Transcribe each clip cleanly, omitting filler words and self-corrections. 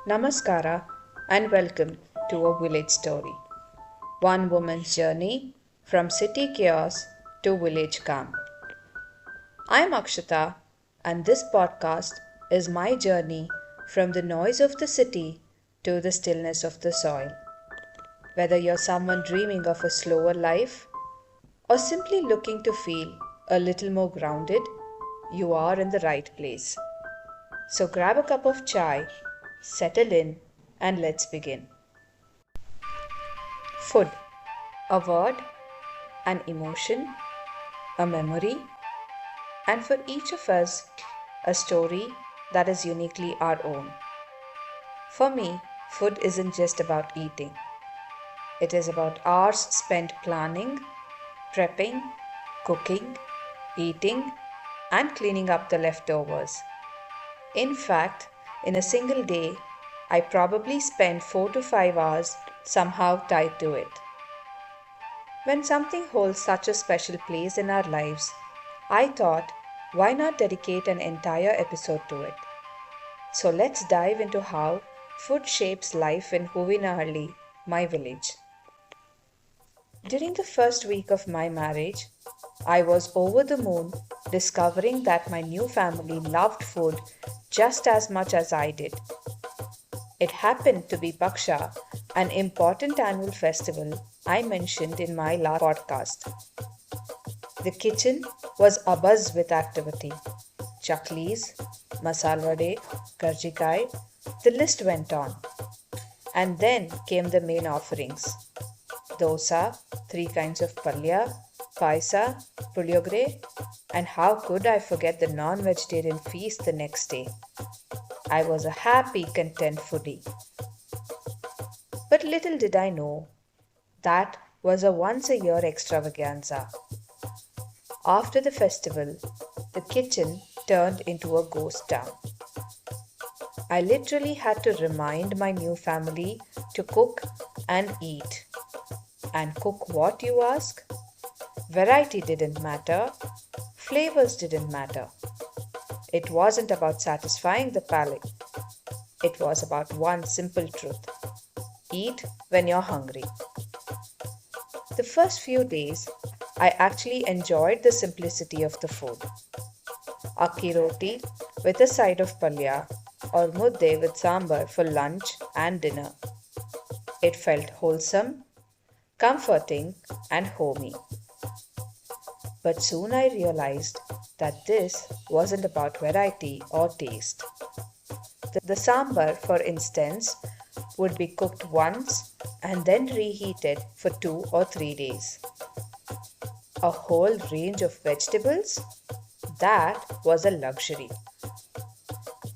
Namaskara and welcome to a village story. One woman's journey from city chaos to village calm. I'm Akshata and this podcast is my journey from the noise of the city to the stillness of the soil. Whether you're someone dreaming of a slower life or simply looking to feel a little more grounded, you are in the right place. So grab a cup of chai, settle in, and let's begin. Food, a word, an emotion, a memory, and for each of us, a story that is uniquely our own. For me, food isn't just about eating, it is about hours spent planning, prepping, cooking, eating, and cleaning up the leftovers. In fact, in a single day, I probably spend 4 to 5 hours somehow tied to it. When something holds such a special place in our lives, I thought, why not dedicate an entire episode to it? So let's dive into how food shapes life in Huvinahalli, my village. During the first week of my marriage, I was over the moon discovering that my new family loved food just as much as I did. It happened to be Paksha, an important annual festival I mentioned in my last podcast. The kitchen was abuzz with activity. Chaklis, masala vade, karjikai, the list went on. And then came the main offerings. Dosa, 3 kinds of palya, paisa, puliogre, and how could I forget the non-vegetarian feast the next day? I was a happy, content foodie. But little did I know, that was a once-a-year extravaganza. After the festival, the kitchen turned into a ghost town. I literally had to remind my new family to cook and eat. And cook what, you ask? Variety didn't matter, flavors didn't matter. It wasn't about satisfying the palate. It was about one simple truth. Eat when you're hungry. The first few days, I actually enjoyed the simplicity of the food. Akki roti with a side of palya or mudde with sambar for lunch and dinner. It felt wholesome, comforting and homey. But soon I realized that this wasn't about variety or taste. The sambar, for instance, would be cooked once and then reheated for 2 or 3 days. A whole range of vegetables? That was a luxury.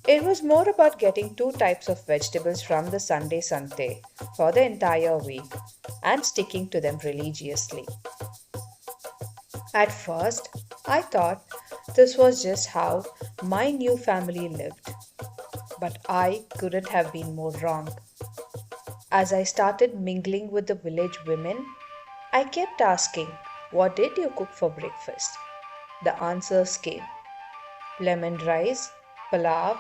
It was more about getting 2 types of vegetables from the Sunday Sante for the entire week and sticking to them religiously. At first, I thought this was just how my new family lived. But I couldn't have been more wrong. As I started mingling with the village women, I kept asking, what did you cook for breakfast? The answers came. Lemon rice, palav,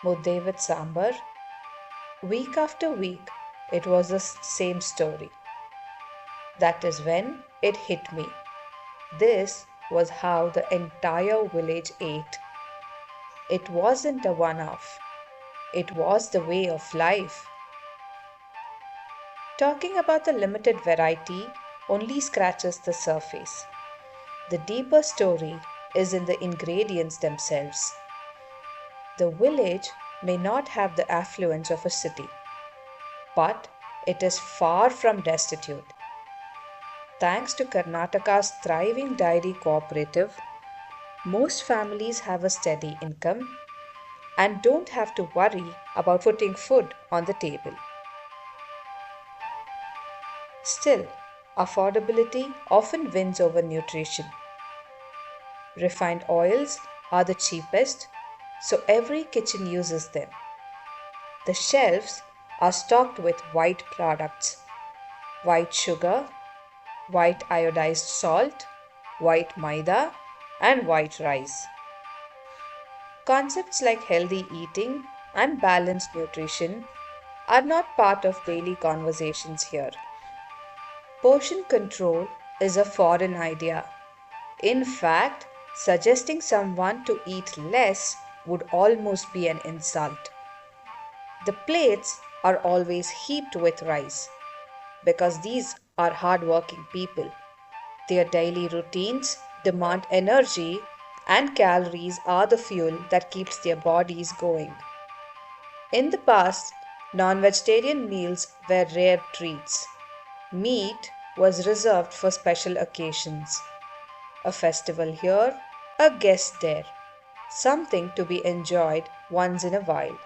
mudde with sambar. Week after week, it was the same story. That is when it hit me. This was how the entire village ate. It wasn't a one-off. It was the way of life. Talking about the limited variety only scratches the surface. The deeper story is in the ingredients themselves. The village may not have the affluence of a city, but it is far from destitute. Thanks to Karnataka's thriving dairy cooperative, most families have a steady income and don't have to worry about putting food on the table. Still, affordability often wins over nutrition. Refined oils are the cheapest, so every kitchen uses them. The shelves are stocked with white products, white sugar, white iodized salt, white maida, and white rice. Concepts like healthy eating and balanced nutrition are not part of daily conversations here. Portion control is a foreign idea. In fact, suggesting someone to eat less would almost be an insult. The plates are always heaped with rice because these are hardworking people. Their daily routines demand energy, and calories are the fuel that keeps their bodies going. In the past, non vegetarian meals were rare treats. Meat was reserved for special occasions. A festival here, a guest there. Something to be enjoyed once in a while.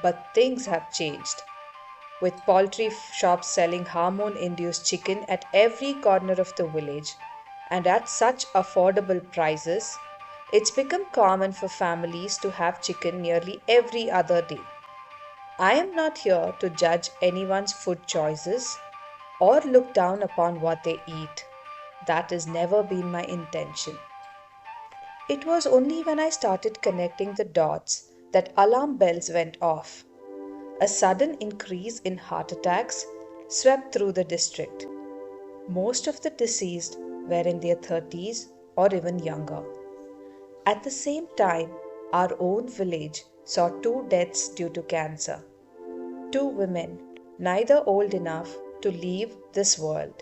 But things have changed. With poultry shops selling hormone induced chicken at every corner of the village and at such affordable prices, it's become common for families to have chicken nearly every other day. I am not here to judge anyone's food choices or look down upon what they eat. That has never been my intention. It was only when I started connecting the dots that alarm bells went off. A sudden increase in heart attacks swept through the district. Most of the deceased were in their 30s or even younger. At the same time, our own village saw two deaths due to cancer. Two women, neither old enough to leave this world.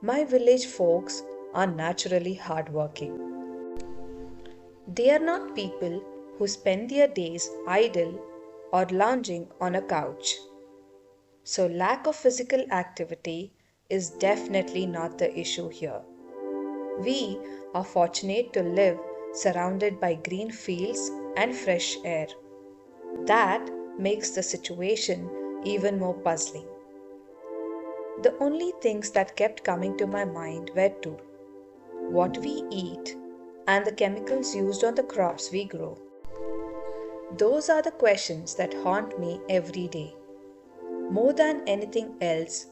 My village folks are naturally hardworking. They are not people who spend their days idle or lounging on a couch. So, lack of physical activity is definitely not the issue here. We are fortunate to live surrounded by green fields and fresh air. That makes the situation even more puzzling. The only things that kept coming to my mind were two: what we eat and the chemicals used on the crops we grow. Those are the questions that haunt me every day. More than anything else,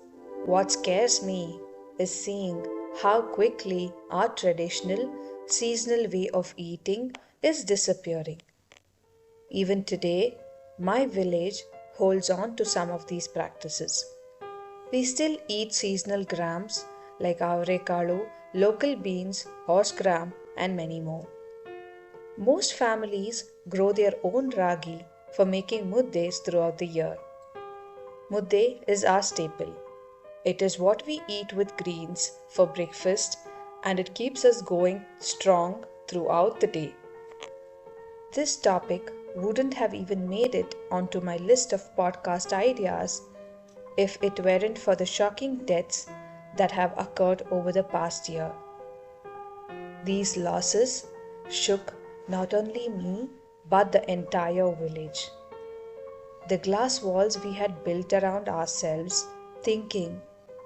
what scares me is seeing how quickly our traditional, seasonal way of eating is disappearing. Even today, my village holds on to some of these practices. We still eat seasonal grams like avarekalu, local beans, horse gram, and many more. Most families grow their own ragi for making muddes throughout the year. Mudde is our staple. It is what we eat with greens for breakfast, and it keeps us going strong throughout the day. This topic wouldn't have even made it onto my list of podcast ideas if it weren't for the shocking deaths that have occurred over the past year. These losses shook not only me but the entire village. The glass walls we had built around ourselves, thinking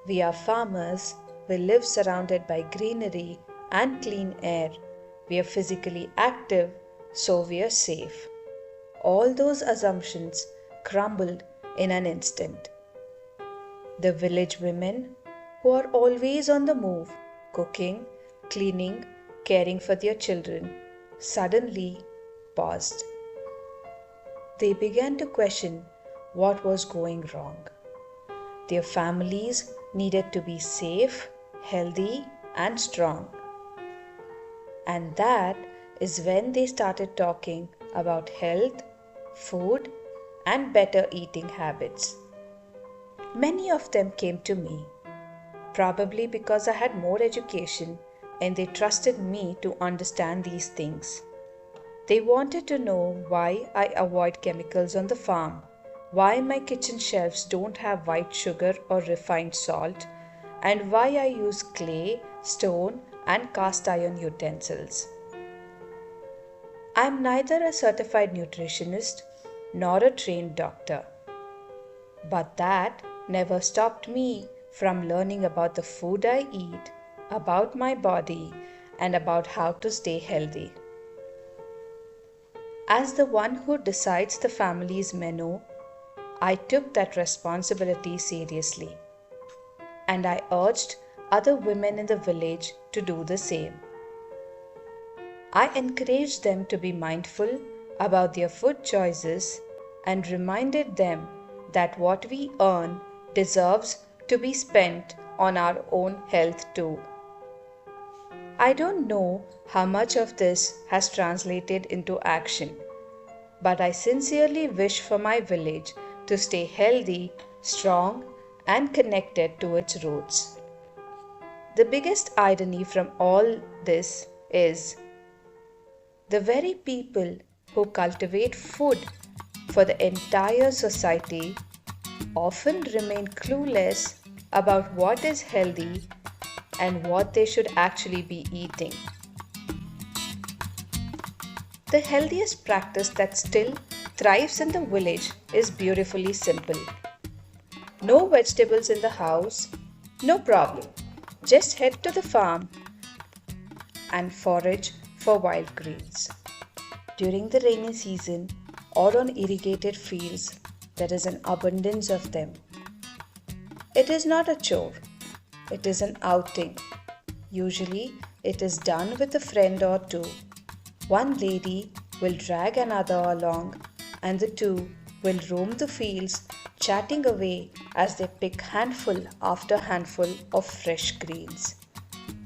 we are farmers, we live surrounded by greenery and clean air, we are physically active, so we are safe. All those assumptions crumbled in an instant. The village women, who are always on the move, cooking, cleaning, caring for their children, suddenly paused. They began to question what was going wrong. Their families needed to be safe, healthy, and strong. And that is when they started talking about health, food, and better eating habits. Many of them came to me, probably because I had more education and they trusted me to understand these things. They wanted to know why I avoid chemicals on the farm, why my kitchen shelves don't have white sugar or refined salt, and why I use clay, stone, and cast iron utensils. I am neither a certified nutritionist nor a trained doctor, but that never stopped me from learning about the food I eat, about my body, and about how to stay healthy. As the one who decides the family's menu, I took that responsibility seriously, and I urged other women in the village to do the same. I encouraged them to be mindful about their food choices and reminded them that what we earn deserves to be spent on our own health too. I don't know how much of this has translated into action, but I sincerely wish for my village to stay healthy, strong, and connected to its roots. The biggest irony from all this is the very people who cultivate food for the entire society often remain clueless about what is healthy and what they should actually be eating. The healthiest practice that still thrives in the village is beautifully simple. No vegetables in the house? No problem. Just head to the farm and forage for wild greens. During the rainy season or on irrigated fields, there is an abundance of them. It is not a chore, it is an outing. Usually, it is done with a friend or two. One lady will drag another along, and the two will roam the fields, chatting away as they pick handful after handful of fresh greens.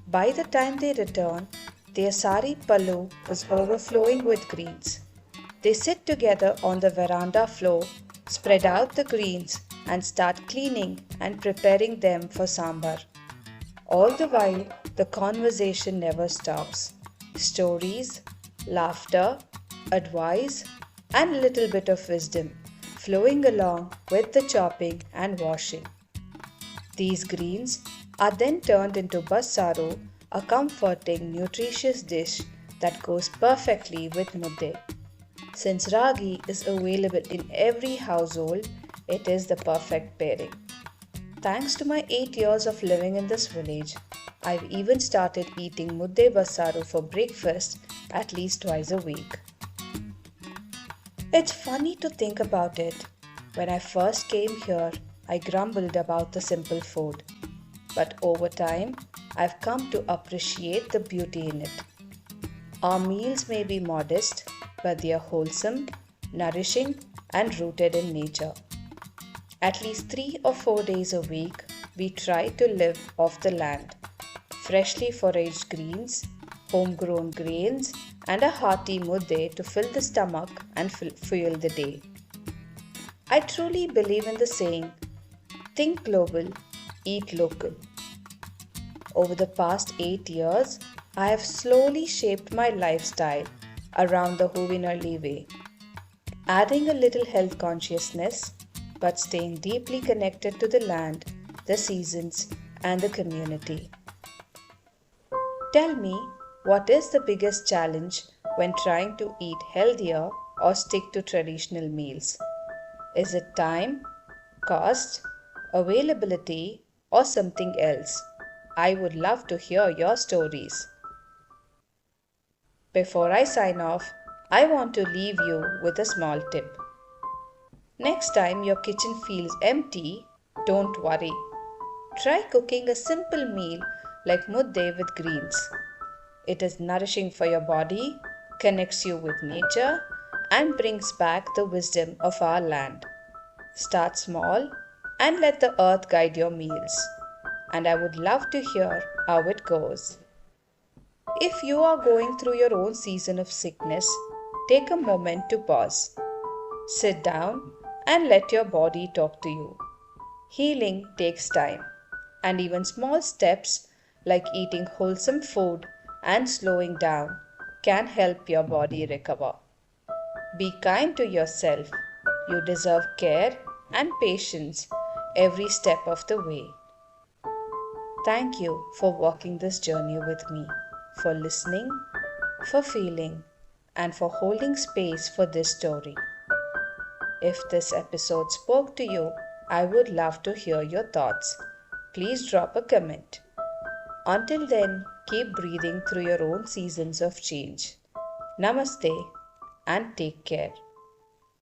By the time they return, their sari pallu is overflowing with greens. They sit together on the veranda floor, spread out the greens, and start cleaning and preparing them for sambar. All the while, the conversation never stops. Stories, laughter, advice, and a little bit of wisdom flowing along with the chopping and washing. These greens are then turned into bassaru, a comforting, nutritious dish that goes perfectly with mudde. Since ragi is available in every household, it is the perfect pairing. Thanks to my 8 years of living in this village, I've even started eating mudde bassaru for breakfast at least twice a week. It's funny to think about it. When I first came here, I grumbled about the simple food. But over time, I've come to appreciate the beauty in it. Our meals may be modest, but they are wholesome, nourishing, and rooted in nature. At least 3 or 4 days a week, we try to live off the land. Freshly foraged greens, homegrown grains, and a hearty mudde to fill the stomach and fuel the day. I truly believe in the saying, think global, eat local. Over the past 8 years, I have slowly shaped my lifestyle around the Hoovinalli way, adding a little health consciousness, but staying deeply connected to the land, the seasons, and the community. Tell me, what is the biggest challenge when trying to eat healthier or stick to traditional meals? Is it time, cost, availability, or something else? I would love to hear your stories. Before I sign off, I want to leave you with a small tip. Next time your kitchen feels empty, don't worry. Try cooking a simple meal like mudde with greens. It is nourishing for your body, connects you with nature, and brings back the wisdom of our land. Start small and let the earth guide your meals. And I would love to hear how it goes. If you are going through your own season of sickness, take a moment to pause. Sit down and let your body talk to you. Healing takes time, and even small steps like eating wholesome food and slowing down can help your body recover. Be kind to yourself. You deserve care and patience every step of the way. Thank you for walking this journey with me, for listening, for feeling, and for holding space for this story. If this episode spoke to you, I would love to hear your thoughts. Please drop a comment. Until then, keep breathing through your own seasons of change. Namaste and take care.